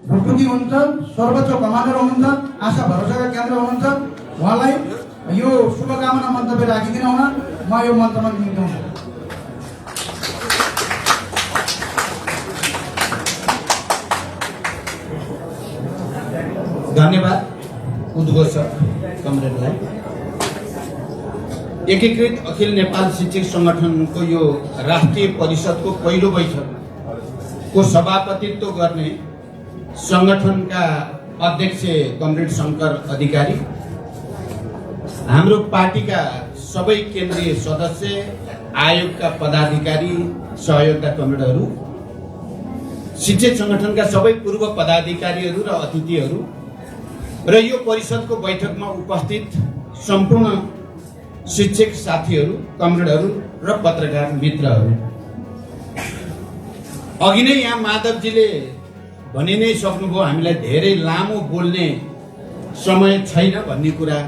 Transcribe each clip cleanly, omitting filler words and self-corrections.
भुक्तुकी हुनुहुन्छ, सर्वोच्च कमान्डर हुनुहुन्छ, आशा भरोसाका केन्द्र हुनुहुन्छ। उहाँलाई यो शुभकामना मन्तव्य राखिदिनु हुन म यो मञ्चमा निम्ति हुन्छु। धन्यवाद उद्घोष कमरेडलाई। एकीकृत अखिल नेपाल शिक्षक संगठनको यो राष्ट्रिय परिषदको पहिलो बैठकको सभापतित्व गर्ने संगठनका अध्यक्ष कमरेड शंकर अधिकारी, हाम्रो पार्टीका सबै केन्द्रीय सदस्य, आयोगका पदाधिकारी, सहयोगका कमरेडहरू, शिक्षक संगठनका सबै पूर्व पदाधिकारीहरू र अतिथिहरू र यो परिषदको बैठकमा उपस्थित सम्पूर्ण शिक्षक साथीहरू, कमरेडहरू र पत्रकार मित्रहरू, अघि नै यहाँ माधवजीले भनि नै सक्नुभयो, हामीलाई धेरै लामो बोल्ने समय छैन भन्ने कुरा।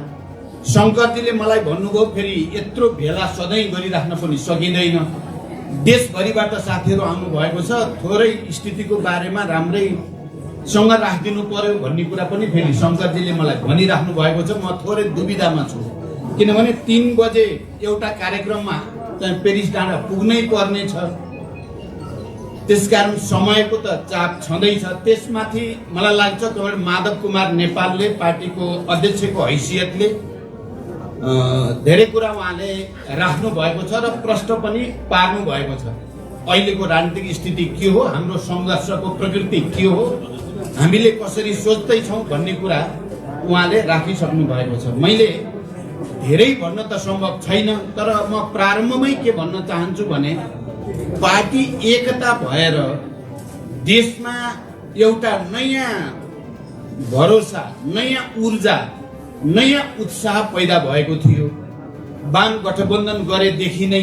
शङ्करजीले मलाई भन्नुभयो फेरि यत्रो भेला सधैँ गरिराख्न पनि सकिँदैन, देशभरिबाट साथीहरू आउनु भएको छ, थोरै स्थितिको बारेमा राम्रैसँग राखिदिनु पर्यो भन्ने कुरा पनि फेरि शङ्करजीले मलाई भनिराख्नु भएको छ। म थोरै दुविधामा छु, किनभने 3 बजे एउटा कार्यक्रममा चाहिँ पेरिस डाँडा पुग्नै पर्ने छ, त्यसकारण समयको त चाप छँदैछ। त्यसमाथि मलाई लाग्छ कमरेड माधव कुमार नेपालले पार्टीको अध्यक्षको हैसियतले धेरै कुरा उहाँले राख्नु भएको छ र प्रश्न पनि पार्नु भएको छ। अहिलेको राजनीतिक स्थिति के हो, हाम्रो सङ्घर्षको प्रकृति के हो, हामीले कसरी सोच्दैछौँ भन्ने कुरा उहाँले राखिसक्नु भएको छ। मैले धेरै भन्न त सम्भव छैन, तर म प्रारम्भमै के भन्न चाहन्छु भने पार्टी एकता भएर देशमा एउटा नयाँ भरोसा, नयाँ ऊर्जा, नयाँ उत्साह पैदा भएको थियो। वाम गठबन्धन गरेदेखि नै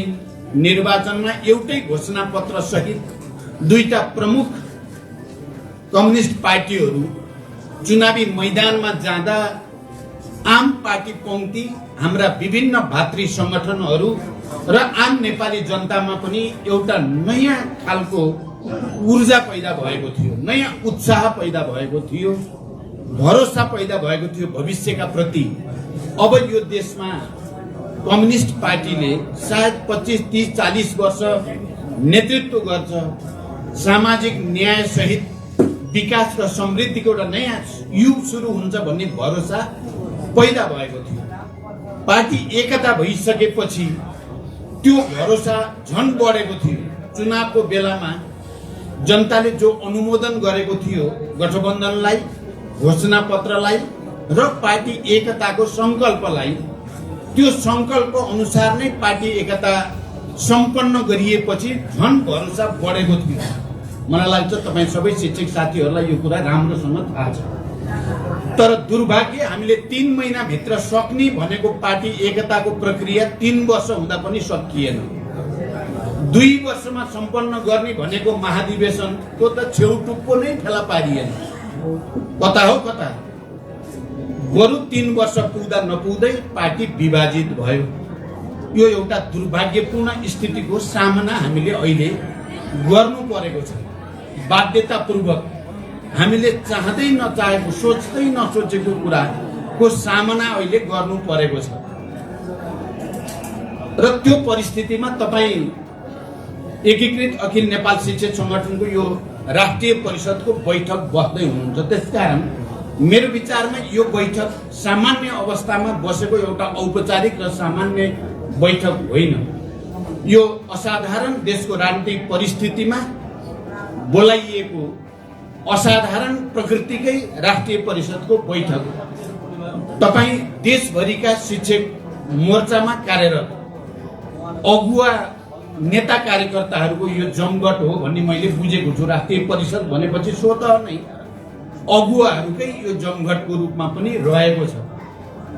निर्वाचनमा एउटै घोषणा पत्र सहित 2टा प्रमुख कम्युनिस्ट पार्टीहरू चुनावी मैदानमा जाँदा आम पार्टी पंक्ति, हाम्रा विभिन्न भातृ संगठनहरू र आम नेपाली जनतामा पनि एउटा नयाँ खालको ऊर्जा पैदा भएको थियो, नयाँ उत्साह पैदा भएको थियो, भरोसा पैदा भएको थियो भविष्यका प्रति। अब यो देशमा कम्युनिस्ट पार्टीले सायद 25, 30, 40 वर्ष नेतृत्व गर्छ, सामाजिक न्याय सहित विकास र समृद्धिको एउटा नयाँ युग सुरु हुन्छ भन्ने भरोसा पैदा भएको थियो। पार्टी एकता भइसकेपछि त्यो भरोसा झन बढेको थियो। चुनावको बेलामा जनताले जो अनुमोदन गरेको थियो गठबन्धनलाई, घोषणा पत्रलाई र पार्टी एकताको संकल्पलाई, त्यो संकल्प अनुसार नै पार्टी एकता सम्पन्न गरिएपछि झन भरोसा बढेको थियो। मलाई लाग्छ तपाईँ सबै शिक्षक साथीहरूलाई यो कुरा राम्रोसँग थाहा छ। तर दुर्भाग्य हामीले 3 महिनाभित्र सक्ने भनेको पार्टी एकताको प्रक्रिया 3 वर्ष हुँदा पनि सकिएन। 2 वर्षमा सम्पन्न गर्ने भनेको महाधिवेशनको त छेउटुप्पो नै फेला पारिएन। कता हो कता, बरु 3 वर्ष पुग्दा नपुग्दै पार्टी विभाजित भयो। यो एउटा दुर्भाग्यपूर्ण स्थितिको सामना हामीले अहिले गर्नु परेको छ। बाध्यतापूर्वक हामीले चाहँदै नचाहेको, सोच्दै नसोचेको कुराको सामना अहिले गर्नु परेको छ र त्यो परिस्थितिमा तपाईँ एकीकृत अखिल नेपाल शिक्षक संगठनको यो राष्ट्रिय परिषदको बैठक बस्दै हुनुहुन्छ। त्यसकारण मेरो विचारमा यो बैठक सामान्य अवस्थामा बसेको एउटा औपचारिक र सामान्य बैठक होइन। यो असाधारण देशको राजनीतिक परिस्थितिमा बोलाइएको असाधारण प्रकृतिकै राष्ट्रिय परिषदको बैठक। तपाईँ देशभरिका शिक्षक मोर्चामा कार्यरत अगुवा नेता कार्यकर्ताहरूको यो जमघट हो भन्ने मैले बुझेको छु। राष्ट्रिय परिषद भनेपछि स्वतः नै अगुवाहरूकै यो जमघटको रूपमा पनि रहेको छ।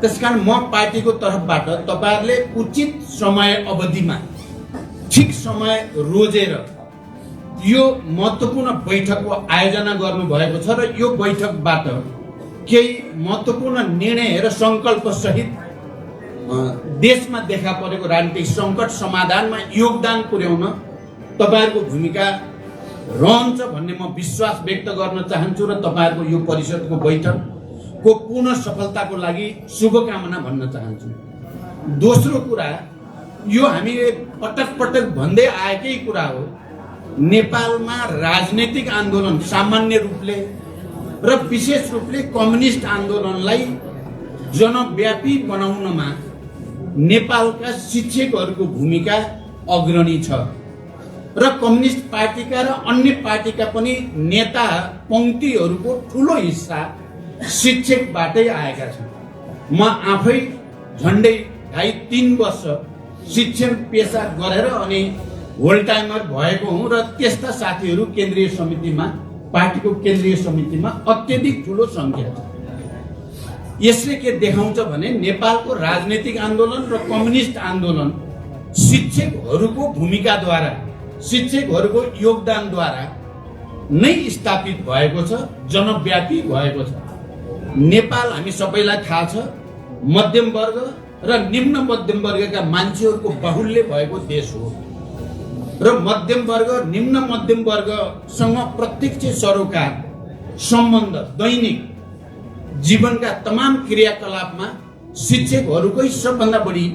त्यसकारण म पार्टीको तर्फबाट तपाईहरुले उचित समय अवधिमा ठिक समय रोजेर यो महत्त्वपूर्ण बैठकको आयोजना गर्नु भएको छ र यो बैठकबाट केही महत्त्वपूर्ण निर्णय र संकल्प सहित देशमा देखा परेको राजनीतिक संकट समाधानमा योगदान पुर्याउन तपाईहरुको भूमिका रहन्छ भन्ने म विश्वास व्यक्त गर्न चाहन्छु र तपाईहरुको यो परिषदको बैठकको पूर्ण सफलताको लागि शुभकामना भन्न चाहन्छु। दोस्रो कुरा, यो हामीले पटक पटक भन्दै आएकै कुरा हो, नेपालमा राजनीतिक आन्दोलन सामान्य रूपले र विशेष रूपले कम्युनिस्ट आन्दोलनलाई जनव्यापी बनाउनमा नेपालका शिक्षकहरूको भूमिका अग्रणी छ र कम्युनिस्ट पार्टीका र अन्य पार्टीका पनि नेता पंक्तिहरूको ठूलो हिस्सा शिक्षकबाटै आएका छन्। म आफै झन्डै 2.5-3 वर्ष शिक्षण पेशा गरेर अनि होल टाइमर भएको हुँ र त्यस्ता साथीहरू केन्द्रीय समितिमा, पार्टीको केन्द्रीय समितिमा अत्यधिक ठूलो संख्या छ। यसले के देखाउँछ भने नेपालको राजनीतिक आन्दोलन र कम्युनिस्ट आन्दोलन शिक्षकहरूको भूमिकाद्वारा, शिक्षकहरूको योगदानद्वारा नै स्थापित भएको छ, जनव्यापी भएको छ। नेपाल हामी सबैलाई थाहा छ मध्यम वर्ग र निम्न मध्यम वर्गका मान्छेहरूको बाहुल्य भएको देश हो र मध्यम वर्ग, निम्न मध्यम वर्गसँग प्रत्यक्ष सरोकार सम्बन्ध दैनिक जीवनका तमाम क्रियाकलापमा शिक्षकहरूकै सबभन्दा बढी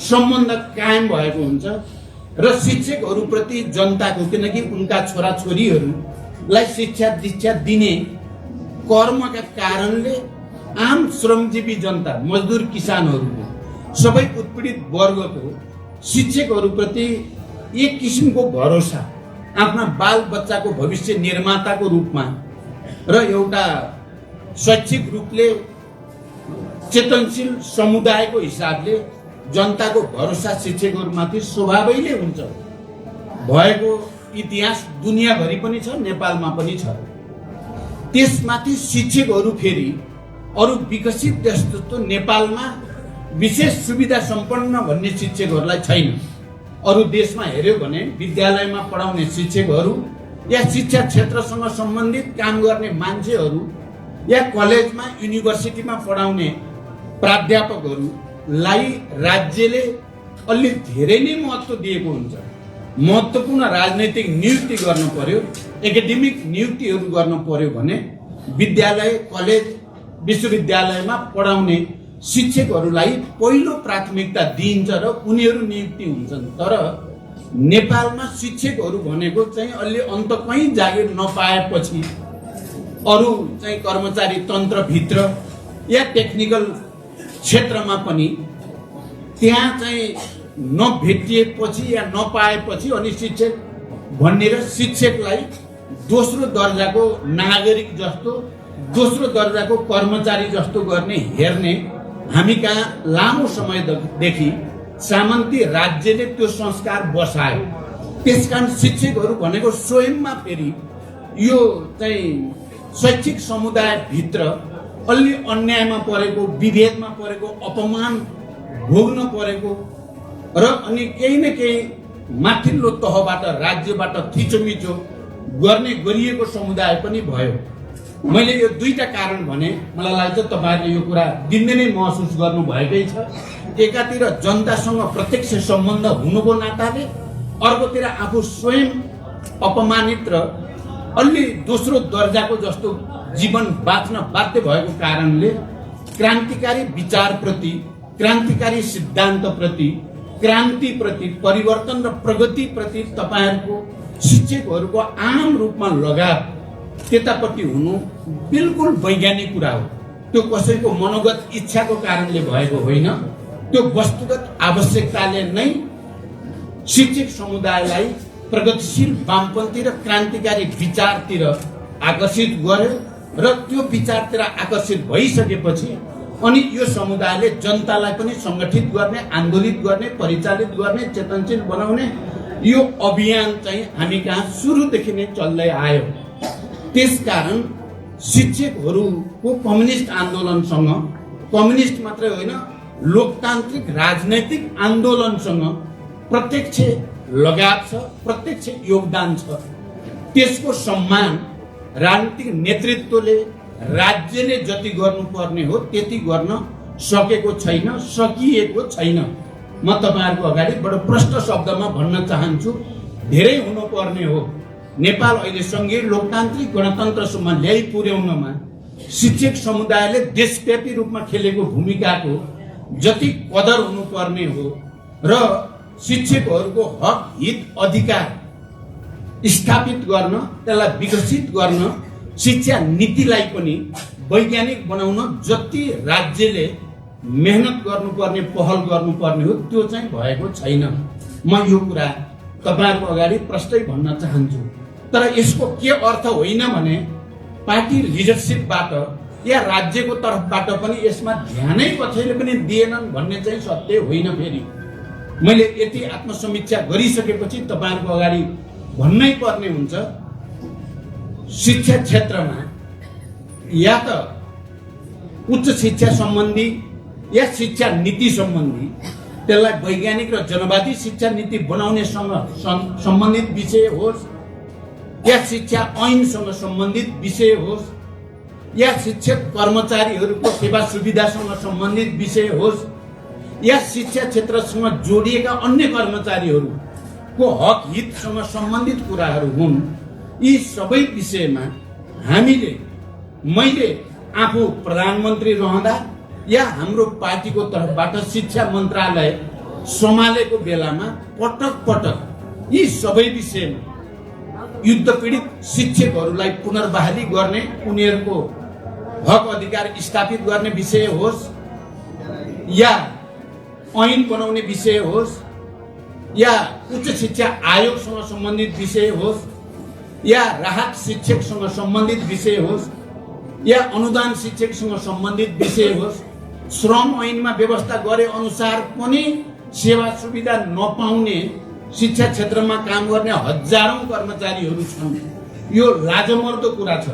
सम्बन्ध कायम भएको हुन्छ र शिक्षकहरूप्रति जनताको, किनकि उनका छोराछोरीहरूलाई शिक्षा दीक्षा दिने कर्मका कारणले आम श्रमजीवी जनता, मजदुर किसानहरूको, सबै उत्पीडित वर्गको शिक्षकहरूप्रति एक किसिमको भरोसा, आफ्ना बाल बच्चाको भविष्य निर्माताको रूपमा र एउटा शैक्षिक रूपले चेतनशील समुदायको हिसाबले जनताको भरोसा शिक्षकहरूमाथि स्वभावैले हुन्छ भएको इतिहास दुनियाँभरि पनि छ, नेपालमा पनि छ। त्यसमाथि शिक्षकहरू फेरि अरू विकसित देश जस्तो नेपालमा विशेष सुविधा सम्पन्न भन्ने शिक्षकहरूलाई छैन। अरू देशमा हेर्यो भने विद्यालयमा पढाउने शिक्षकहरू या शिक्षा क्षेत्रसँग सम्बन्धित काम गर्ने मान्छेहरू या कलेजमा, युनिभर्सिटीमा पढाउने प्राध्यापकहरूलाई राज्यले अलि धेरै नै महत्त्व दिएको हुन्छ। महत्त्वपूर्ण राजनैतिक नियुक्ति गर्नु पर्यो, एकाडेमिक नियुक्तिहरू गर्नु पर्यो भने विद्यालय, कलेज, विश्वविद्यालयमा पढाउने शिक्षकहरूलाई पहिलो प्राथमिकता दिइन्छ र उनीहरू नियुक्ति हुन्छन्। तर नेपालमा शिक्षकहरू भनेको चाहिँ अलि अन्त कहीँ जागिर नपाएपछि अरू चाहिँ कर्मचारी तन्त्रभित्र या टेक्निकल क्षेत्रमा पनि त्यहाँ चाहिँ नभेटिएपछि या नपाएपछि अनि शिक्षक भनेर शिक्षकलाई दोस्रो दर्जाको नागरिक जस्तो, दोस्रो दर्जाको कर्मचारी जस्तो गर्ने हेर्ने हामी कहाँ लामो समयदेखि सामन्ती राज्यले त्यो संस्कार बसायो। त्यसकारण शिक्षकहरू भनेको स्वयंमा फेरि यो चाहिँ शैक्षिक समुदायभित्र अलि अन्यायमा परेको, विभेदमा परेको, अपमान भोग्न परेको र अनि केही न केही माथिल्लो तहबाट, राज्यबाट थिचोमिचो गरिएको समुदाय पनि भयो। मैले यो दुईटा कारण भने, मलाई लाग्छ तपाईहरुले यो कुरा दिनदिनै महसुस गर्नुभएकै छ। एकातिर जनतासँग प्रत्यक्ष सम्बन्ध हुनुको नाताले, अर्कोतिर आफू स्वयं अपमानित र अलि दोस्रो दर्जाको जस्तो जीवन बाँच्न बाध्य भएको कारणले क्रान्तिकारी विचारप्रति, क्रान्तिकारी सिद्धान्तप्रति, क्रान्तिप्रति, परिवर्तन र प्रगतिप्रति तपाईहरुको शिक्षकहरूको आम रूपमा लगाव त्यतापट्टि हुनु बिल्कुल वैज्ञानिक कुरा हो। त्यो कसैको मनोगत इच्छाको कारणले भएको होइन, त्यो वस्तुगत आवश्यकताले नै शिक्षक समुदायलाई प्रगतिशील वामपन्थी र क्रान्तिकारी विचारतिर आकर्षित गर्यो र त्यो विचारतिर आकर्षित भइसकेपछि अनि यो समुदायले जनतालाई पनि संगठित गर्ने, आन्दोलित गर्ने, परिचालित गर्ने, चेतनशील बनाउने यो अभियान चाहिँ हामी कहाँ सुरुदेखि नै चल्दै आयो। त्यसकारण शिक्षकहरूको कम्युनिस्ट आन्दोलनसँग, कम्युनिस्ट मात्रै होइन लोकतान्त्रिक राजनैतिक आन्दोलनसँग प्रत्यक्ष लगाव छ, प्रत्यक्ष योगदान छ। त्यसको सम्मान राजनीतिक नेतृत्वले, राज्यले जति गर्नुपर्ने हो त्यति गर्न सकेको छैन, सकिएको छैन। म तपाईहरुको अगाडि बडो प्रष्ट शब्दमा भन्न चाहन्छु, धेरै हुनुपर्ने हो। नेपाल अहिले सङ्घीय लोकतान्त्रिक गणतन्त्रसम्म ल्याइ पुर्याउनमा शिक्षक समुदायले देशव्यापी रूपमा खेलेको भूमिकाको जति कदर हुनुपर्ने हो र शिक्षकहरूको हक हित अधिकार स्थापित गर्न, त्यसलाई विकसित गर्न, शिक्षा नीतिलाई पनि वैज्ञानिक बनाउन जति राज्यले मेहनत गर्नुपर्ने, पहल गर्नुपर्ने हो त्यो चाहिँ भएको छैन। म यो कुरा तपाईहरुको अगाडि प्रष्टै भन्न चाहन्छु। तर यसको के अर्थ होइन भने पार्टी लिडरशिपबाट या राज्यको तर्फबाट पनि यसमा ध्यानै कसैले पनि दिएनन् भन्ने चाहिँ सत्य होइन। फेरि मैले यति आत्मसमीक्षा गरिसकेपछि तपाईहरुको अगाडि भन्नै पर्ने हुन्छ, शिक्षा क्षेत्रमा या त उच्च शिक्षा सम्बन्धी या शिक्षा नीति सम्बन्धी त्यसलाई वैज्ञानिक र जनवादी शिक्षा नीति बनाउनेसँग सम्बन्धित विषय होस्, या शिक्षा ऐनसँग सम्बन्धित विषय होस्, या शिक्षक कर्मचारीहरूको सेवा सुविधासँग सम्बन्धित विषय होस्, या शिक्षा क्षेत्रसँग जोडिएका अन्य कर्मचारीहरूको हक हितसँग सम्बन्धित कुराहरू हुन्, यी सबै विषयमा मैले आफू प्रधानमन्त्री रहँदा या हाम्रो पार्टीको तर्फबाट शिक्षा मन्त्रालय सम्हालेको बेलामा पटक पटक यी सबै विषयमा युद्ध पीडित शिक्षकहरूलाई पुनर्बहाली गर्ने, उनीहरूको हक अधिकार स्थापित गर्ने विषय होस्, या ऐन बनाउने विषय होस्, या उच्च शिक्षा आयोगसँग सम्बन्धित विषय होस्, या राहत शिक्षकसँग सम्बन्धित विषय होस्, या अनुदान शिक्षकसँग सम्बन्धित विषय होस्, श्रम ऐनमा व्यवस्था गरे अनुसार पनि सेवा सुविधा नपाउने शिक्षा क्षेत्रमा काम गर्ने हजारौं कर्मचारीहरू छन्। यो लाजमर्दो कुरा छ।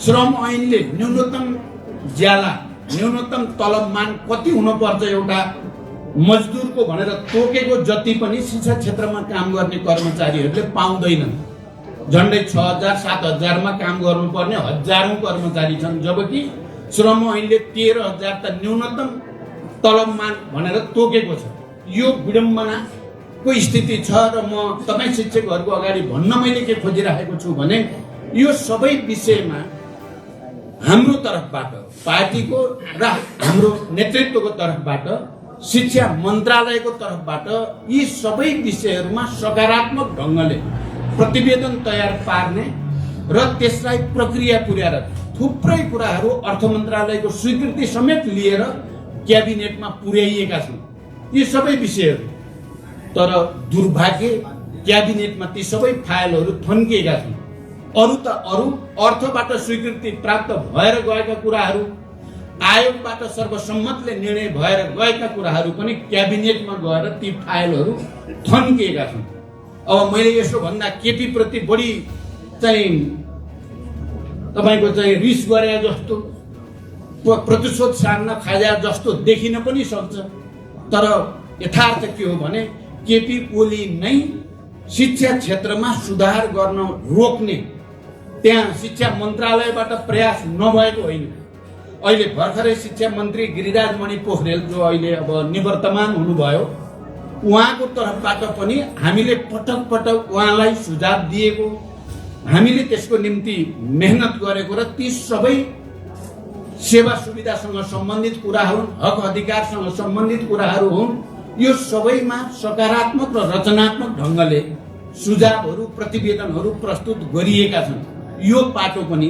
श्रम ऐनले न्यूनतम ज्याला, न्यूनतम तलबमान कति हुनुपर्छ एउटा मजदुरको भनेर तोकेको जति पनि शिक्षा क्षेत्रमा काम गर्ने कर्मचारीहरूले पाउँदैनन्। झन्डै 6000 7000 मा काम गर्नुपर्ने हजारौं कर्मचारी छन्, जबकि श्रम ऐनले 13000 त न्यूनतम तलबमान भनेर तोकेको छ। यो विडम्बनाको स्थिति छ र म तपाई शिक्षकहरूको अगाडि भन्न मैले के खोजिरहेको छु भने यो सबै विषयमा हाम्रो तर्फबाट, पार्टीको र हाम्रो नेतृत्वको तर्फबाट, शिक्षा मन्त्रालयको तर्फबाट यी सबै विषयहरूमा सकारात्मक ढङ्गले प्रतिवेदन तयार पार्ने र त्यसलाई प्रक्रिया पुर्याएर थुप्रै कुराहरू अर्थ मन्त्रालयको स्वीकृति समेत लिएर क्याबिनेटमा पुर्याइएका छन् यी सबै विषयहरू। तर दुर्भाग्य क्याबिनेटमा ती सबै फाइलहरू थन्किएका छन्। अरू अर्थबाट स्वीकृति प्राप्त भएर गएका कुराहरू, आयोगबाट सर्वसम्मतले निर्णय भएर गएका कुराहरू पनि क्याबिनेटमा गएर ती फाइलहरू थन्किएका छन्। अब मैले यसो भन्दा केपी प्रति बढी चाहिँ तपाईको चाहिँ रिस गरे जस्तो, प्रतिशोध सार्न खाजा जस्तो देखिन पनि सक्छ। तर यथार्थ के हो भने केपी ओली नै शिक्षा क्षेत्रमा सुधार गर्न रोक्ने त्यहाँ शिक्षा मन्त्रालयबाट प्रयास नभएको होइन। अहिले भर्खरै शिक्षा मन्त्री गिरिराज मणि पोखरेल जो अहिले अब निवर्तमान हुनुभयो, उहाँको तर्फबाट पनि हामीले पटक पटक उहाँलाई सुझाव दिएको, हामीले त्यसको निम्ति मेहनत गरेको र ती सबै सेवा सुविधासँग सम्बन्धित कुराहरू, हक अधिकारसँग सम्बन्धित कुराहरू हुन्, यो सबैमा सकारात्मक र रचनात्मक ढङ्गले सुझावहरू, प्रतिवेदनहरू प्रस्तुत गरिएका छन्। यो पाटो पनि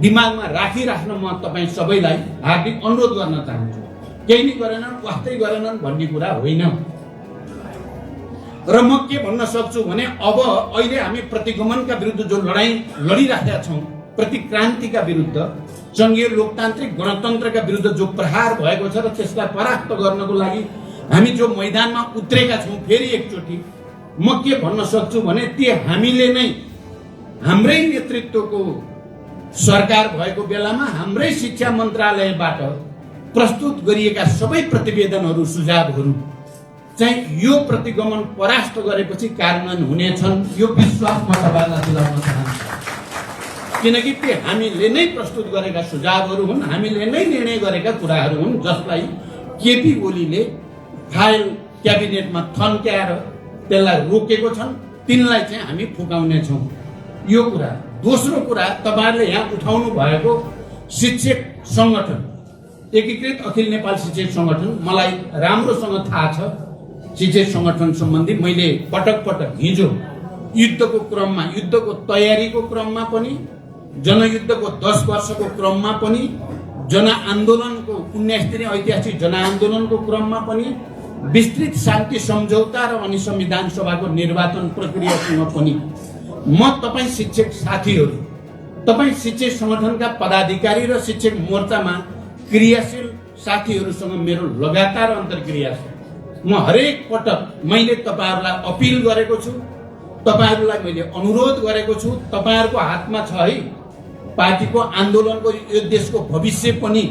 दिमागमा राखिराख्न म तपाईँ सबैलाई हार्दिक अनुरोध गर्न चाहन्छु। केही नै गरेनन्, वास्तै गरेनन् भन्ने कुरा होइन। र म के भन्न सक्छु भने अब अहिले हामी प्रतिगमनका विरुद्ध जो लडाईँ लडिरहेका छौँ, प्रतिक्रान्तिका विरुद्ध, सङ्घीय लोकतान्त्रिक गणतन्त्रका विरुद्ध जो प्रहार भएको छ र त्यसलाई परास्त गर्नको लागि हामी जो मैदानमा उत्रेका छौँ, फेरि एकचोटि म के भन्न सक्छु भने ती हामीले नै हाम्रै नेतृत्वको सरकार भएको बेलामा हाम्रै शिक्षा मन्त्रालयबाट प्रस्तुत गरिएका सबै प्रतिवेदनहरू, सुझावहरू चाहिँ यो प्रतिगमन परास्त गरेपछि कार्यान्वयन हुनेछन्, यो विश्वास म तपाईँलाई दिलाउन चाहन्छु। किनकि ती हामीले नै प्रस्तुत गरेका सुझावहरू हुन्, हामीले नै निर्णय गरेका कुराहरू हुन्, जसलाई केपी ओलीले फाइल क्याबिनेटमा थन्क्याएर त्यसलाई रोकेको छन् तिनलाई चाहिँ हामी फुकाउने छौँ। यो कुरा। दोस्रो कुरा, तपाईँहरूले यहाँ उठाउनु भएको शिक्षक सङ्गठन, एकीकृत अखिल नेपाल शिक्षक सङ्गठन, मलाई राम्रोसँग थाहा छ शिक्षक सङ्गठन सम्बन्धी। मैले पटक पटक हिजो युद्धको क्रममा, युद्धको तयारीको क्रममा पनि, जनयुद्धको 10 वर्षको क्रममा पनि, जनआन्दोलनको 19 दिने ऐतिहासिक जनआन्दोलनको क्रममा पनि, विस्तृत शान्ति सम्झौता र अनि संविधान सभाको निर्वाचन प्रक्रियासँग पनि म तपाईँ शिक्षक साथीहरू, तपाईँ शिक्षक सङ्गठनका पदाधिकारी र शिक्षक मोर्चामा क्रियाशील साथीहरूसँग मेरो लगातार अन्तर्क्रिया छ। म हरेक पटक मैले तपाईँहरूलाई अपिल गरेको छु, तपाईँहरूलाई मैले अनुरोध गरेको छु। तपाईँहरूको हातमा छ है पार्टीको आन्दोलनको, यो देशको भविष्य पनि।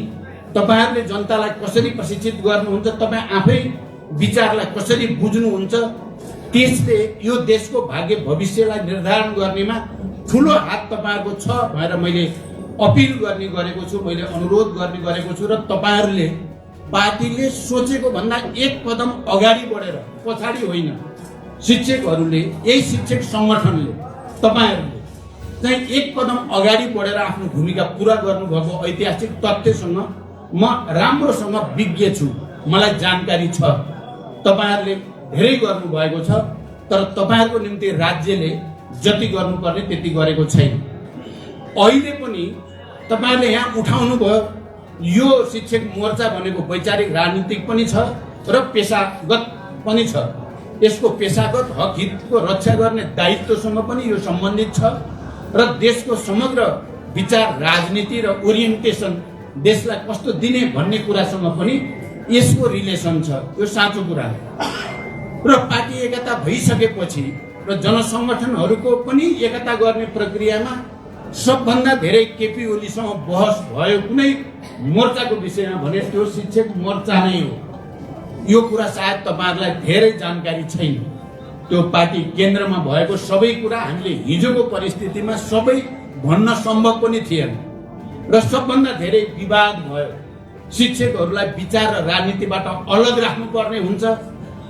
तपाईँहरूले जनतालाई कसरी प्रशिक्षित गर्नुहुन्छ, तपाईँ आफै विचारलाई कसरी बुझ्नुहुन्छ, त्यसले यो देशको भाग्य भविष्यलाई निर्धारण गर्नेमा ठुलो हात तपाईँहरूको छ भनेर मैले अपिल गर्ने गरेको छु, मैले अनुरोध गर्ने गरेको छु। र तपाईँहरूले पार्टीले सोचेको भन्दा एक कदम अगाडि बढेर, पछाडि होइन, शिक्षकहरूले, यही शिक्षक सङ्गठनले, तपाईँहरूले चाहिँ एक कदम अगाडि बढेर आफ्नो भूमिका पुरा गर्नुभएको ऐतिहासिक तथ्यसँग म राम्रोसँग विज्ञ छु, मलाई जानकारी छ। तपाईँहरूले धेरै गर्नुभएको छ, तर तपाईँहरूको निम्ति राज्यले जति गर्नुपर्ने त्यति गरेको छैन। अहिले पनि तपाईँहरूले यहाँ उठाउनु भयो, यो शिक्षक मोर्चा भनेको वैचारिक राजनीतिक पनि छ र पेसागत पनि छ। यसको पेसागत हक हितको रक्षा गर्ने दायित्वसँग पनि यो सम्बन्धित छ र देशको समग्र विचार, राजनीति र ओरिएन्टेसन, देशलाई कस्तो दिने भन्ने कुरासँग पनि यसको रिलेसन छ। यो साँचो कुरा हो। र पार्टी एकता भइसकेपछि र जनसङ्गठनहरूको पनि एकता गर्ने प्रक्रियामा सबभन्दा धेरै केपी ओलीसँग बहस भयो कुनै मोर्चाको विषयमा भने त्यो शिक्षक मोर्चा नै हो। यो कुरा सायद तपाईँहरूलाई धेरै जानकारी छैन। त्यो पार्टी केन्द्रमा भएको सबै कुरा हामीले हिजोको परिस्थितिमा सबै भन्न सम्भव पनि थिएन र सबभन्दा धेरै विवाद भयो। शिक्षकहरूलाई विचार र राजनीतिबाट अलग राख्नुपर्ने हुन्छ,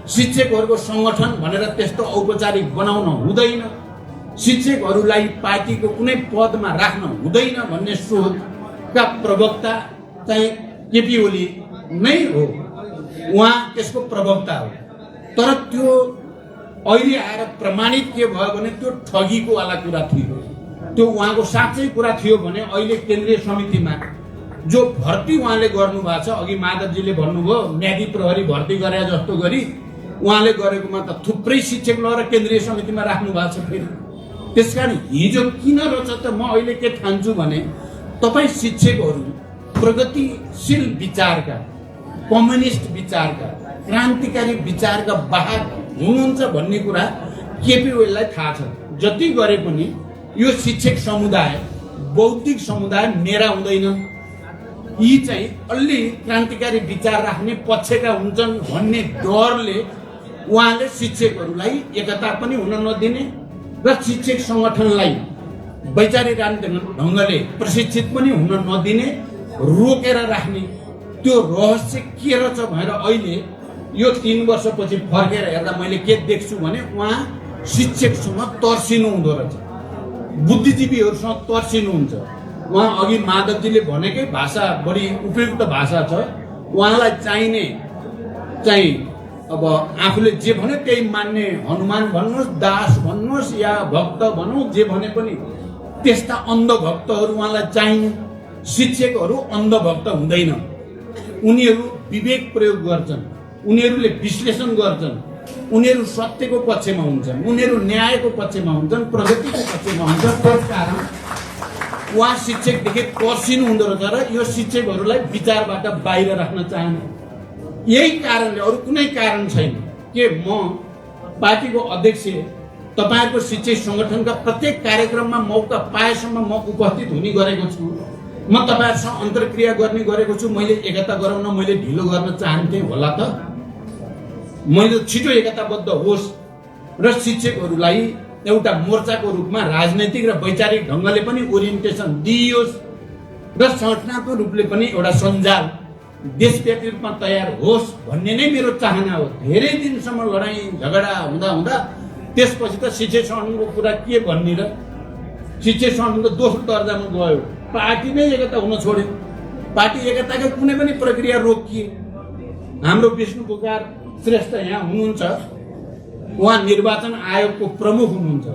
शिक्षकहरूको सङ्गठन भनेर त्यस्तो औपचारिक बनाउन हुँदैन, शिक्षकहरूलाई पार्टीको कुनै पदमा राख्न हुँदैन भन्ने सोचका प्रवक्ता चाहिँ केपी ओली नै हो। उहाँ त्यसको प्रवक्ता हो। तर त्यो अहिले आएर प्रमाणित के भयो भने त्यो ठगीको वाला कुरा थियो। त्यो उहाँको साँच्चै कुरा थियो भने अहिले केन्द्रीय समितिमा जो भर्ती उहाँले गर्नुभएको छ, अघि माधवजीले भन्नुभयो म्यादी प्रहरी भर्ती गरे जस्तो गरी उहाँले गरेकोमा त थुप्रै शिक्षक लगेर केन्द्रीय समितिमा राख्नु भएको छ। फेरि त्यसकारण हिजो किन रहेछ त म अहिले के ठान्छु भने तपाईँ शिक्षकहरू प्रगतिशील विचारका, कम्युनिस्ट विचारका, क्रान्तिकारी विचारका बाहक हुनुहुन्छ भन्ने कुरा केपी ओलीलाई थाहा छ। जति गरे पनि यो शिक्षक समुदाय, बौद्धिक समुदाय मेरा हुँदैन, यी चाहिँ अलि क्रान्तिकारी विचार राख्ने पक्षका हुन्छन् भन्ने डरले उहाँले शिक्षकहरूलाई एकता पनि हुन नदिने र शिक्षक सङ्गठनलाई वैचारिक ढङ्गले प्रशिक्षित पनि हुन नदिने, रोकेर राख्ने। त्यो रहस्य के रहेछ भनेर अहिले यो 3 वर्षपछि फर्केर हेर्दा मैले के देख्छु भने उहाँ शिक्षकसँग तर्सिनु हुँदो रहेछ, बुद्धिजीवीहरूसँग तर्सिनुहुन्छ। उहाँ अघि माधवजीले भनेकै भाषा बढी उपयुक्त भाषा छ। उहाँलाई चाहिने चाहिँ अब आफूले जे भन्यो त्यही मान्ने, हनुमान भन्नुहोस्, दास भन्नुहोस् या भक्त भनौँ, जे भने पनि त्यस्ता अन्धभक्तहरू उहाँलाई चाहिने। शिक्षकहरू अन्धभक्त हुँदैन, उनीहरू विवेक प्रयोग गर्छन्, उनीहरूले विश्लेषण गर्छन्, उनीहरू सत्यको पक्षमा हुन्छन्, उनीहरू न्यायको पक्षमा हुन्छन्, प्रगतिको पक्षमा हुन्छन्। त्यसकारण उहाँ शिक्षकदेखि तर्सिनु हुँदो रहेछ र यो शिक्षकहरूलाई विचारबाट बाहिर राख्न चाहनु। यही कारणले, अरू कुनै कारण छैन के म पार्टीको अध्यक्ष, तपाईँहरूको शिक्षक सङ्गठनका प्रत्येक कार्यक्रममा मौका पाएसम्म म उपस्थित हुने गरेको छु। म तपाईँहरूसँग अन्तर्क्रिया गर्ने गरेको छु। मैले एकता गराउन मैले ढिलो गर्न चाहन्थेँ होला त, मैले छिटो एकताबद्ध होस् र शिक्षकहरूलाई एउटा मोर्चाको रूपमा राजनैतिक र वैचारिक ढङ्गले पनि ओरिएन्टेसन दिइयोस् र संगठनात्मक रूपले पनि एउटा सञ्जाल देशव्यापी रूपमा तयार होस् भन्ने नै मेरो चाहना हो। धेरै दिनसम्म लडाइँ झगडा हुँदा हुँदा त्यसपछि त शिक्षक सङ्गठनको कुरा के भन्ने र शिक्षक सङ्गठनको दोस्रो दर्जामा गयो पार्टी नै एकता हुन छोड्यो पार्टी एकताको कुनै पनि प्रक्रिया रोकिए हाम्रो विष्णु पुकार श्रेष्ठ यहाँ हुनुहुन्छ उहाँ निर्वाचन आयोगको प्रमुख हुनुहुन्छ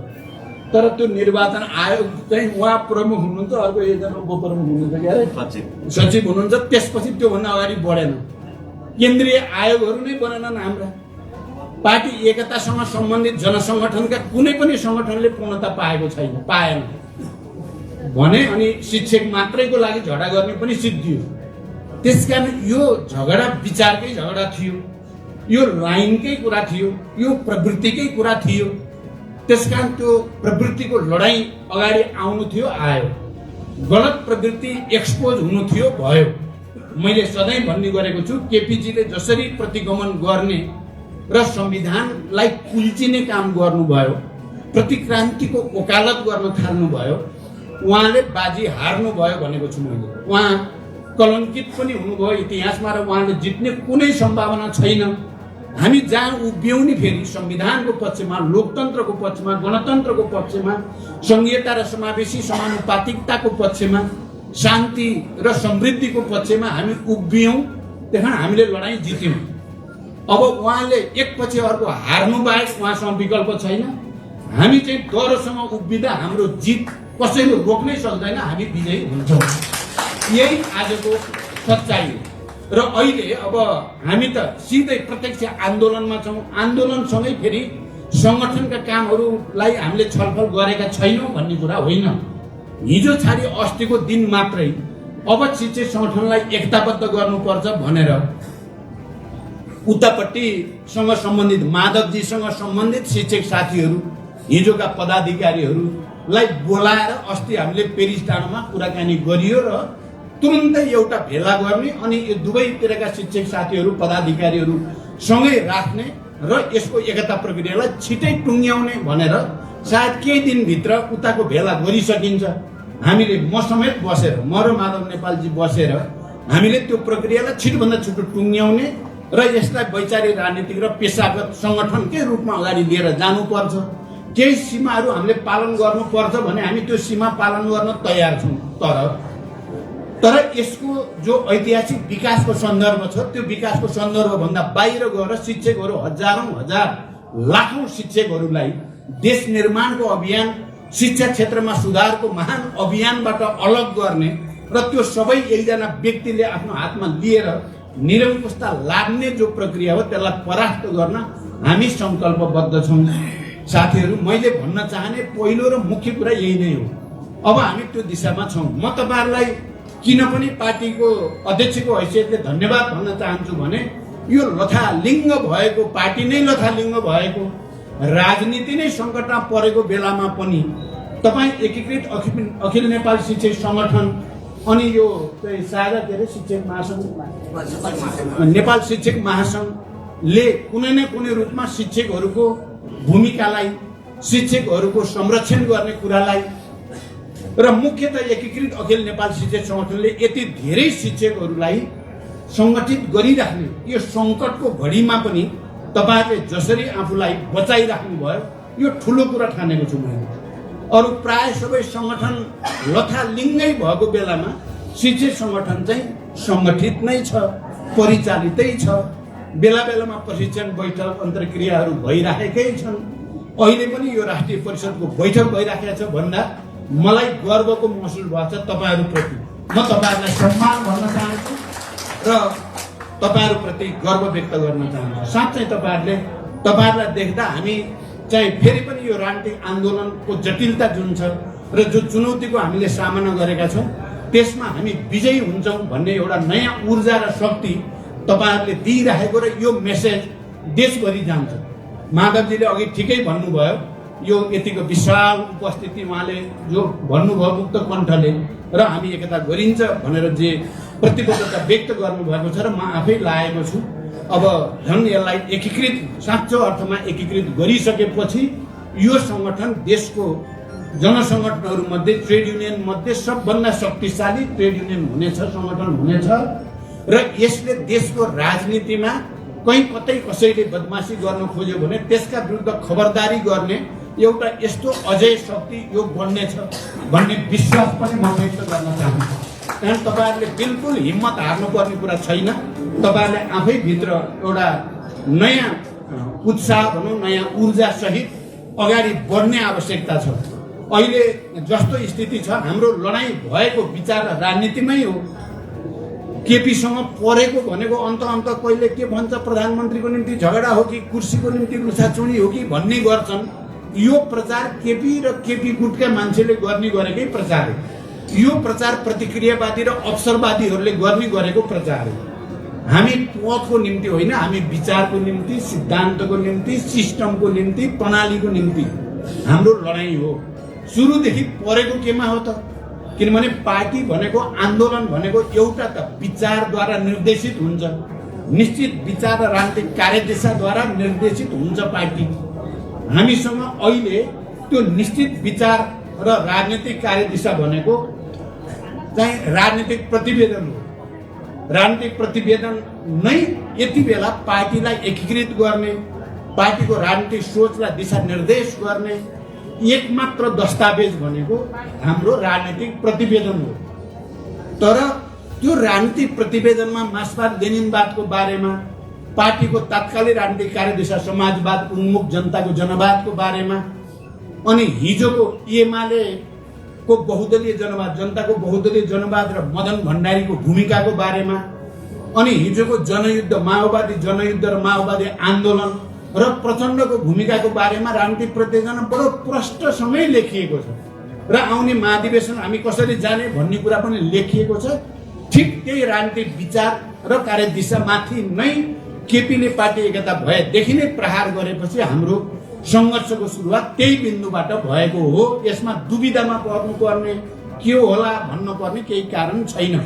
तर त्यो निर्वाचन आयोग चाहिँ उहाँ प्रमुख हुनुहुन्छ अर्को एकजना उपप्रमुख हुनुहुन्छ के अरे सचिव हुनुहुन्छ त्यसपछि त्योभन्दा अगाडि बढेन केन्द्रीय आयोगहरू नै बनेनन् हाम्रा पार्टी एकतासँग सम्बन्धित जनसङ्गठनका कुनै पनि सङ्गठनले पूर्णता पाएको छैन पाएन भने अनि शिक्षक मात्रैको लागि झगडा गर्ने पनि सिद्धियो त्यसकारण यो झगडा विचारकै झगडा थियो यो लाइनकै कुरा थियो यो प्रवृत्तिकै कुरा थियो त्यसकारण त्यो प्रवृत्तिको लडाईँ अगाडि आउनु थियो आयो गलत प्रवृत्ति एक्सपोज हुनु थियो भयो मैले सधैँ भन्ने गरेको छु केपीजीले जसरी प्रतिगमन गर्ने र संविधानलाई कुल्चिने काम गर्नुभयो प्रतिक्रान्तिको वकालत गर्न थाल्नुभयो उहाँले बाजी हार्नुभयो भनेको छु मैले उहाँ कलङ्कित पनि हुनुभयो इतिहासमा र उहाँले जित्ने कुनै सम्भावना छैन हामी जहाँ उभियौँ नि फेरि संविधानको पक्षमा लोकतन्त्रको पक्षमा गणतन्त्रको पक्षमा संघीयता र समावेशी समानुपातिकताको पक्षमा शान्ति र समृद्धिको पक्षमा हामी उभियौँ त्यहाँ हामीले लडाईँ जित्यौँ अब उहाँले एकपछि अर्को हार्नु बाहेक उहाँसँग विकल्प छैन हामी चाहिँ डरसँग उभिँदा हाम्रो जित कसैले रोक्नै सक्दैन हामी विजयी हुन्छौँ यही आजको सच्चाइ हो र अहिले अब हामी त सिधै प्रत्यक्ष आन्दोलनमा छौँ आन्दोलनसँगै फेरि सङ्गठनका कामहरूलाई हामीले छलफल गरेका छैनौँ भन्ने कुरा होइन हिजो छाडी अस्तिको दिन मात्रै अब शिक्षक सङ्गठनलाई एकताबद्ध गर्नुपर्छ भनेर उतापट्टिसँग सम्बन्धित माधवजीसँग सम्बन्धित शिक्षक साथीहरू हिजोका पदाधिकारीहरूलाई बोलाएर अस्ति हामीले पेरिस डाँडामा कुराकानी गरियो र तुरुन्तै एउटा भेला गर्ने अनि यो दुवैतिरका शिक्षक साथीहरू पदाधिकारीहरू सँगै राख्ने र यसको एकता प्रक्रियालाई छिटै टुङ्ग्याउने भनेर सायद केही दिनभित्र उताको भेला गरिसकिन्छ हामीले म समेत बसेर म र माधव नेपालजी बसेर हामीले त्यो प्रक्रियालाई छिटोभन्दा छिटो टुङ्ग्याउने र यसलाई वैचारिक राजनीतिक र पेसागत सङ्गठनकै रूपमा अगाडि लिएर जानुपर्छ केही सीमाहरू हामीले पालन गर्नुपर्छ भने हामी त्यो सीमा पालन गर्न तयार छौँ तर यसको जो ऐतिहासिक विकासको सन्दर्भ छ त्यो विकासको सन्दर्भभन्दा बाहिर गएर शिक्षकहरू हजारौँ हजार लाखौँ शिक्षकहरूलाई देश निर्माणको अभियान शिक्षा क्षेत्रमा सुधारको महान अभियानबाट अलग गर्ने र त्यो सबै एकजना व्यक्तिले आफ्नो हातमा लिएर निरङ्कुशता लाग्ने जो प्रक्रिया हो त्यसलाई परास्त गर्न हामी सङ्कल्पबद्ध छौँ साथीहरू मैले भन्न चाहने पहिलो र मुख्य कुरा यही नै हो अब हामी त्यो दिशामा छौँ म तपाईँहरूलाई किन पनि पार्टीको अध्यक्षको हैसियतले धन्यवाद भन्न चाहन्छु भने यो लथालिङ्ग भएको पार्टी नै लथालिङ्ग भएको राजनीति नै सङ्कटमा परेको बेलामा पनि तपाईँ एकीकृत अखिल नेपाल शिक्षक सङ्गठन अनि यो साझा के अरे शिक्षक महासङ्घ नेपाल शिक्षक महासङ्घले कुनै न कुनै रूपमा शिक्षकहरूको भूमिकालाई शिक्षकहरूको संरक्षण गर्ने कुरालाई र मुख्यतः एकीकृत अखिल नेपाल शिक्षक सङ्गठनले यति धेरै शिक्षकहरूलाई सङ्गठित गरिराख्ने यो सङ्कटको घडीमा पनि तपाईँहरूले जसरी आफूलाई बचाइराख्नु भयो यो ठुलो कुरा ठानेको छु मैले अरू प्राय सबै सङ्गठन लथालिङ्गै भएको बेलामा शिक्षक सङ्गठन चाहिँ सङ्गठित नै छ परिचालितै छ बेला बेलामा प्रशिक्षण बैठक अन्तर्क्रियाहरू भइराखेकै छन् अहिले पनि यो राष्ट्रिय परिषदको बैठक भइराखेको छ भन्दा मलाई गर्वको महसुस भएको छ तपाईँहरूप्रति म तपाईँहरूलाई सम्मान भन्न चाहन्छु र तपाईँहरूप्रति गर्व व्यक्त गर्न चाहन्छु साँच्चै तपाईँहरूलाई देख्दा हामी चाहिँ फेरि पनि यो राजनीतिक आन्दोलनको जटिलता जुन छ र जो चुनौतीको हामीले सामना गरेका छौँ त्यसमा हामी विजयी हुन्छौँ भन्ने एउटा नयाँ ऊर्जा र शक्ति तपाईँहरूले दिइराखेको र यो मेसेज देशभरि जान्छ माधवजीले अघि ठिकै भन्नुभयो यो यतिको विशाल उपस्थिति उहाँले जो भन्नुभयो मुक्त कण्ठले र हामी एकता गरिन्छ भनेर जे प्रतिबद्धता व्यक्त गर्नुभएको छ र म आफै लागेको छु अब झन् यसलाई एकीकृत साँचो अर्थमा एकीकृत गरिसकेपछि यो सङ्गठन देशको जनसङ्गठनहरूमध्ये ट्रेड युनियन मध्ये सबभन्दा शक्तिशाली ट्रेड युनियन हुनेछ सङ्गठन हुनेछ र यसले देशको राजनीतिमा कहीँ कतै कसैले बदमासी गर्न खोज्यो भने त्यसका विरुद्ध खबरदारी गर्ने एउटा यस्तो अझै शक्ति यो बन्नेछ भन्ने विश्वास पनि म व्यक्त गर्न चाहन्छु। कारण तपाईँहरूले बिल्कुल हिम्मत हार्नुपर्ने कुरा छैन। तपाईँहरूले आफैभित्र एउटा नयाँ उत्साह भनौँ, नयाँ ऊर्जा सहित अगाडि बढ्ने आवश्यकता छ। अहिले जस्तो स्थिति छ, हाम्रो लडाइँ भएको विचार राजनीतिमै हो। केपीसँग परेको भनेको अन्त कहिले के भन्छ, प्रधानमन्त्रीको निम्ति झगडा हो कि कुर्सीको निम्ति लुछाचुडी हो कि भन्ने गर्छन्। यो प्रचार केपी र केपी गुटका मान्छेले गर्ने गरेकै प्रचार हो। यो प्रचार प्रतिक्रियावादी र अवसरवादीहरूले गर्ने गरेको प्रचार हो। हामी पदको निम्ति होइन, हामी विचारको निम्ति, सिद्धान्तको निम्ति, सिस्टमको निम्ति, प्रणालीको निम्ति हाम्रो लडाइँ हो। सुरुदेखि परेको केमा हो त? किनभने पार्टी भनेको, आन्दोलन भनेको एउटा त विचारद्वारा निर्देशित हुन्छ, निश्चित विचार र राजनीतिक कार्यदिशाद्वारा निर्देशित हुन्छ पार्टी। हामीसँग अहिले त्यो निश्चित विचार र राजनीतिक कार्यदिशा भनेको चाहिँ राजनीतिक प्रतिवेदन हो। राजनीतिक प्रतिवेदन नै यति बेला पार्टीलाई एकीकृत गर्ने, पार्टीको राजनीतिक सोचलाई दिशा निर्देश गर्ने एकमात्र दस्तावेज भनेको हाम्रो राजनीतिक प्रतिवेदन हो। तर त्यो राजनीतिक प्रतिवेदनमा मार्क्सवाद लेनिनवादको बारेमा, पार्टीको तात्कालिक राजनीतिक कार्यदिशा समाजवाद उन्मुख जनताको जनवादको बारेमा, अनि हिजोको एमालेको बहुदलीय जनवाद, जनताको बहुदलीय जनवाद र मदन भण्डारीको भूमिकाको बारेमा, अनि हिजोको जनयुद्ध माओवादी जनयुद्ध र माओवादी आन्दोलन र प्रचण्डको भूमिकाको बारेमा राजनीतिक प्रतिवेदन बडो प्रष्टसँगै लेखिएको छ। र आउने महाधिवेशन हामी कसरी जाने भन्ने कुरा पनि लेखिएको छ। ठिक त्यही राजनीतिक विचार र कार्यदिशामाथि नै केपीले पार्टी एकता भएदेखि नै प्रहार गरेपछि हाम्रो सङ्घर्षको सुरुवात त्यही बिन्दुबाट भएको हो। यसमा दुविधामा पर्नुपर्ने, के होला भन्नुपर्ने केही कारण छैन।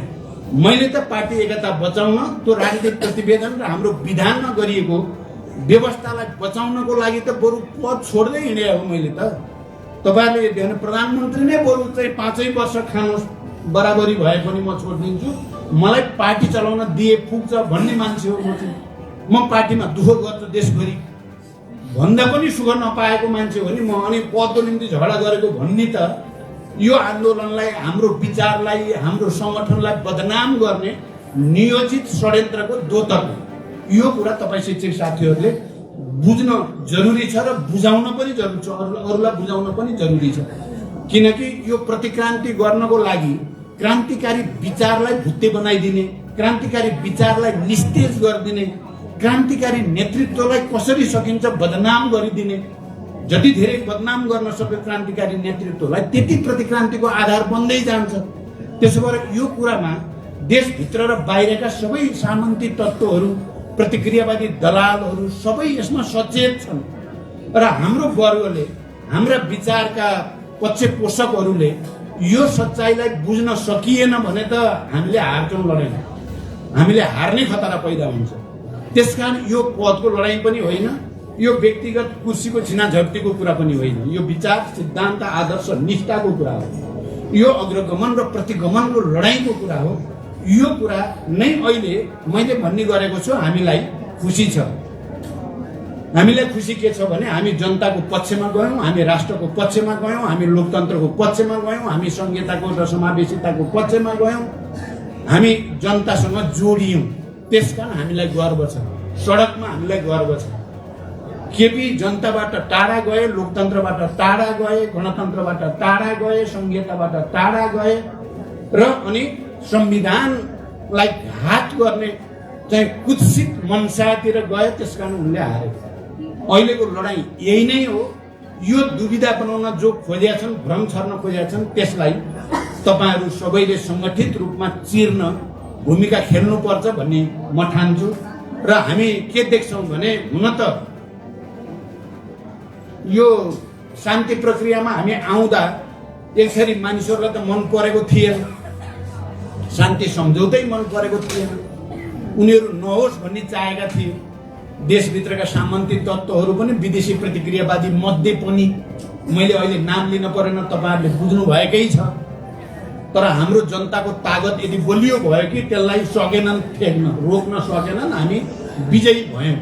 मैले त पार्टी एकता बचाउन, त्यो राजनीतिक प्रतिवेदन र हाम्रो विधानमा गरिएको व्यवस्थालाई बचाउनको लागि त बरु पद छोड्दै हिँडे हो मैले त। तपाईँहरूले यदि भने प्रधानमन्त्री नै बरु चाहिँ 5 वर्ष खानुहोस्, बराबरी भए पनि म छोडिदिन्छु, मलाई पार्टी चलाउन दिए पुग्छ भन्ने मान्छे हो म चाहिँ। म पार्टीमा दुःख गर्छु देशभरि भन्दा पनि सुख नपाएको मान्छे हो नि म। अनि पदको निम्ति झगडा गरेको भन्ने त यो आन्दोलनलाई, हाम्रो विचारलाई, हाम्रो सङ्गठनलाई बदनाम गर्ने नियोजित षड्यन्त्रको द्योतक हो। यो कुरा तपाईँ शिक्षक साथीहरूले बुझ्न जरुरी छ र बुझाउन पनि जरुरी छ, अरूलाई बुझाउन पनि जरुरी छ। किनकि यो प्रतिक्रान्ति गर्नको लागि क्रान्तिकारी विचारलाई भुत्ते बनाइदिने, क्रान्तिकारी विचारलाई निस्तेज गरिदिने, क्रान्तिकारी नेतृत्वलाई कसरी सकिन्छ बदनाम गरिदिने, जति धेरै बदनाम गर्न सक्यो क्रान्तिकारी नेतृत्वलाई त्यति प्रतिक्रान्तिको आधार बन्दै जान्छ। त्यसो भएर यो कुरामा देशभित्र र बाहिरका सबै सामन्ती तत्त्वहरू, प्रतिक्रियावादी दलालहरू सबै यसमा सचेत छन्। र हाम्रो वर्गले, हाम्रा विचारका पक्षपोषकहरूले यो सच्चाइलाई बुझ्न सकिएन भने त हामीले हार्छौँ लडाइँ, हामीले हार्ने खतरा पैदा हुन्छ। त्यसकारण यो पदको लडाइँ पनि होइन, यो व्यक्तिगत कुर्सीको छिनाझप्टीको कुरा पनि होइन, यो विचार सिद्धान्त आदर्श निष्ठाको कुरा हो। यो अग्रगमन र प्रतिगमनको लडाइँको कुरा हो। यो कुरा नै अहिले मैले भन्ने गरेको छु। हामीलाई खुसी छ। हामीलाई खुसी के छ भने हामी जनताको पक्षमा गयौँ, हामी राष्ट्रको पक्षमा गयौँ, हामी लोकतन्त्रको पक्षमा गयौँ, हामी संहिताको र समावेशिताको पक्षमा गयौँ, हामी जनतासँग जोडियौँ। त्यसकारण हामीलाई गर्व छ। सडकमा हामीलाई गर्व छ। केपी जनताबाट टाढा गए, लोकतन्त्रबाट टाढा गए, गणतन्त्रबाट टाढा गए, संहिताबाट टाढा गए र अनि संविधानलाई घात गर्ने चाहिँ कुत्सित मनसातिर गए। त्यसकारण उनले हारे। अहिलेको लडाइँ यही नै हो। यो दुविधा बनाउन जो खोजेका छन्, भ्रम छर्न खोजेका छन्, त्यसलाई तपाईँहरू सबैले सङ्गठित रूपमा चिर्न भूमिका खेल्नुपर्छ भन्ने म ठान्छु। र हामी के देख्छौँ भने हुन त यो शान्ति प्रक्रियामा हामी आउँदा एकछरी मानिसहरूलाई त मन परेको थिएन, शान्ति सम्झौतै मन परेको थिएन, उनीहरू नहोस् भन्ने चाहेका थिए। देशभित्रका सामन्ती तत्त्वहरू पनि विदेशी प्रतिक्रियावादी मध्ये पनि, मैले अहिले नाम लिन परेन, तपाईँहरूले बुझ्नु भएकै छ। तर हाम्रो जनताको तागत यदि बलियो भयो कि त्यसलाई सकेनन् ठेक्न, रोक्न सकेनन्। हामी विजयी भयौँ।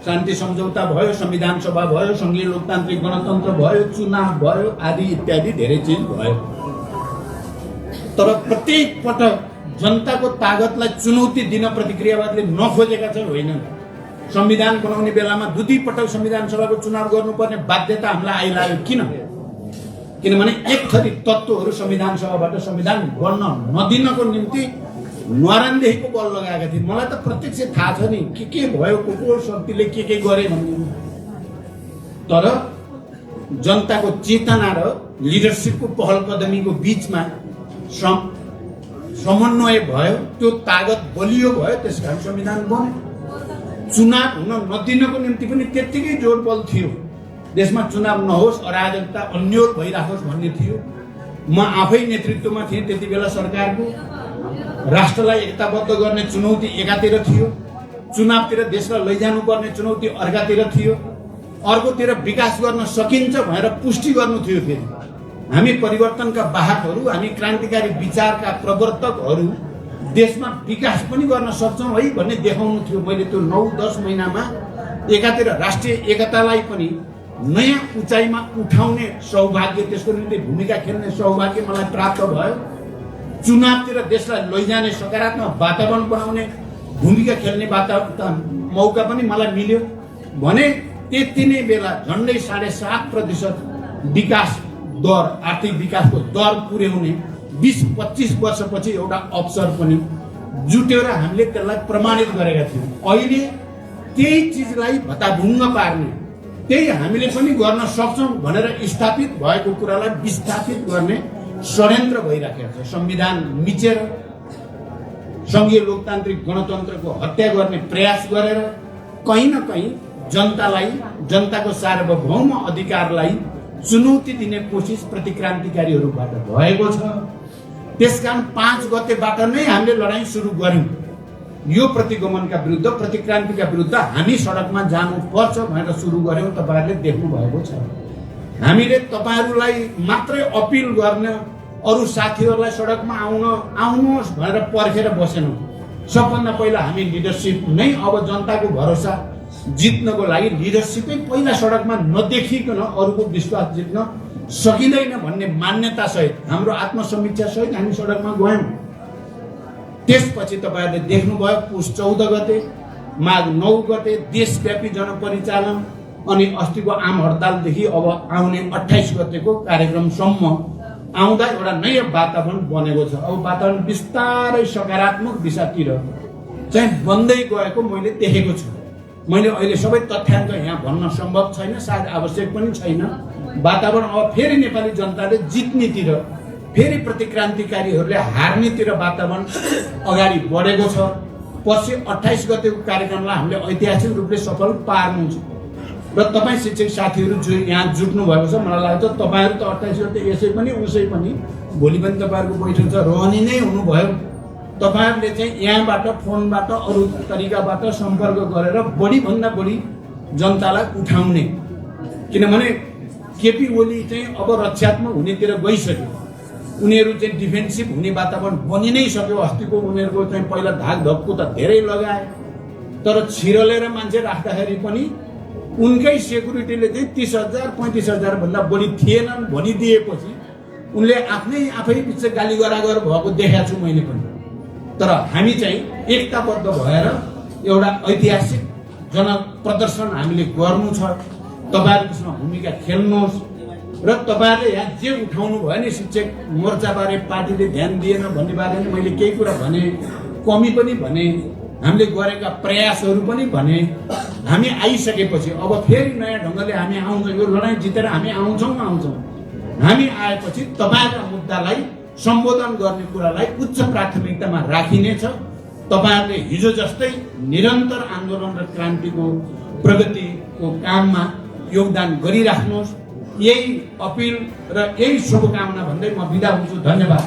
शान्ति सम्झौता भयो, संविधान सभा भयो, संघीय लोकतान्त्रिक गणतन्त्र भयो, चुनाव भयो, आदि इत्यादि धेरै चिज भयो। तर प्रत्येक पटक जनताको तागतलाई चुनौती दिन प्रतिक्रियावादले नखोजेका चाहिँ होइनन्। संविधान बनाउने बेलामा दुई पटक संविधान सभाको चुनाव गर्नुपर्ने बाध्यता हामीलाई आइलाग्यो। किनभने एक थरी तत्त्वहरू संविधान सभाबाट संविधान गर्न नदिनको निम्ति न्वारानदेखिको बल लगाएका थिए। मलाई त प्रत्यक्ष थाहा छ नि के भयो, को शक्तिले के गरे भन्ने। तर जनताको चेतना र लिडरसिपको पहल कदमीको बीचमा समन्वय भयो, त्यो तागत बलियो भयो, त्यसकारण संविधान बन्यो। चुनाव हुन नदिनको निम्ति पनि त्यत्तिकै जोड बल थियो। देशमा चुनाव नहोस्, अराजकता अन्यल भइराखोस् भन्ने थियो। म आफै नेतृत्वमा थिएँ त्यति बेला सरकारको। राष्ट्रलाई एकताबद्ध गर्ने चुनौती एकातिर थियो, चुनावतिर देशलाई लैजानुपर्ने चुनौती अर्कातिर थियो, अर्कोतिर विकास गर्न सकिन्छ भनेर पुष्टि गर्नु थियो। फेरि हामी परिवर्तनका वाहकहरू, हामी क्रान्तिकारी विचारका प्रवर्तकहरू देशमा विकास पनि गर्न सक्छौँ है भन्ने देखाउनु थियो। मैले त्यो 9-10 महिनामा एकातिर राष्ट्रिय एकतालाई पनि नयाँ उचाइमा उठाउने सौभाग्य, त्यसको निम्ति भूमिका खेल्ने सौभाग्य मलाई प्राप्त भयो। चुनावतिर देशलाई लैजाने सकारात्मक वातावरण बनाउने भूमिका खेल्ने मौका पनि मलाई मिल्यो भने त्यति नै बेला झन्डै 7.5% विकास दर, आर्थिक विकासको दर पुर्याउने 20-25 वर्षपछि एउटा अवसर पनि जुट्यो र हामीले त्यसलाई प्रमाणित गरेका थियौँ। अहिले त्यही चिजलाई भताभुङ्ग पार्ने, त्यही हामीले पनि गर्न सक्छौँ भनेर स्थापित भएको कुरालाई विस्थापित गर्ने षड्यन्त्र भइराखेको छ। संविधान मिचेर संघीय लोकतान्त्रिक गणतन्त्रको हत्या गर्ने प्रयास गरेर कहीँ न कहीँ जनतालाई, जनताको सार्वभौम अधिकारलाई चुनौती दिने कोसिस प्रतिक्रान्तिकारीहरूबाट भएको छ। त्यसकारण 5 गतेबाट नै हामीले लडाईँ सुरु गर्यौँ। यो प्रतिगमनका विरुद्ध, प्रतिक्रान्तिका विरुद्ध हामी सडकमा जानुपर्छ भनेर सुरु गर्यौँ। तपाईँहरूले देख्नु भएको छ। हामीले तपाईँहरूलाई मात्रै अपिल गर्न, अरू साथीहरूलाई सडकमा आउनुहोस् भनेर पर्खेर बसेनौँ। सबभन्दा पहिला हामी लिडरसिप नै, अब जनताको भरोसा जित्नको लागि लिडरसिपै पहिला सडकमा नदेखिकन अरूको विश्वास जित्न सकिँदैन भन्ने मान्यता सहित, हाम्रो आत्मसमीक्षा सहित हामी सडकमा गयौँ। त्यसपछि तपाईँहरूले देख्नुभयो पुस 14 गते, माघ 9 गते देशव्यापी जनपरिचालन अनि अस्तिको आम हडतालदेखि अब आउने 28 गतेको कार्यक्रमसम्म आउँदा एउटा नयाँ वातावरण बनेको छ। अब वातावरण बिस्तारै सकारात्मक दिशातिर चाहिँ बन्दै गएको मैले देखेको छु। मैले अहिले सबै तथ्याङ्क यहाँ भन्न सम्भव छैन, सायद आवश्यक पनि छैन। वातावरण अब फेरि नेपाली जनताले जित्नेतिर, फेरि प्रतिक्रान्तिकारीहरूले हार्नेतिर वातावरण अगाडि बढेको छ। पछि 28 गतेको कार्यक्रमलाई हामीले ऐतिहासिक रूपले सफल पार्नु छ। र तपाईँ शिक्षक साथीहरू जो यहाँ जुट्नु भएको छ, मलाई लाग्छ तपाईँहरू त 28 गते यसै पनि उसै पनि, भोलि पनि तपाईँहरूको बैठक छ, रहने नै हुनुभयो। तपाईँहरूले चाहिँ यहाँबाट, फोनबाट, अरू तरिकाबाट सम्पर्क गरेर बढीभन्दा बढी जनतालाई उठाउने। किनभने केपी ओली चाहिँ अब रक्षात्मक हुनेतिर गइसक्यो। उनीहरू चाहिँ डिफेन्सिभ हुने वातावरण बनि नै सक्यो। अस्तिको उनीहरूको चाहिँ पहिला धाकधक्कु त धेरै लगाए, तर छिरलेर मान्छे राख्दाखेरि पनि उनकै सेक्युरिटीले चाहिँ 30,000-35,000 भन्दा बढी थिएनन् भनिदिएपछि उनले आफै पछि गाली गरागर भएको देखाएको छु मैले पनि। तर हामी चाहिँ एकताबद्ध भएर एउटा ऐतिहासिक जनप्रदर्शन हामीले गर्नु छ। तपाईँहरू त्यसमा भूमिका खेल्नुहोस् र तपाईँहरूले यहाँ जे उठाउनु भयो नि, शिक्षक मोर्चाबारे पार्टीले ध्यान दिएन भन्ने बारे मैले केही कुरा भने, कमी पनि भने, हामीले गरेका प्रयासहरू पनि भने। हामी आइसकेपछि अब फेरि नयाँ ढङ्गले हामी आउँछौँ। यो लडाइँ जितेर हामी आउँछौँ। हामी आएपछि तपाईँहरूका मुद्दालाई सम्बोधन गर्ने कुरालाई उच्च प्राथमिकतामा राखिनेछ। तपाईँहरूले हिजो जस्तै निरन्तर आन्दोलन र क्रान्तिको प्रगतिको काममा योगदान गरिराख्नुहोस्। यही अपिल र यही शुभकामना भन्दै म बिदा हुन्छु। धन्यवाद।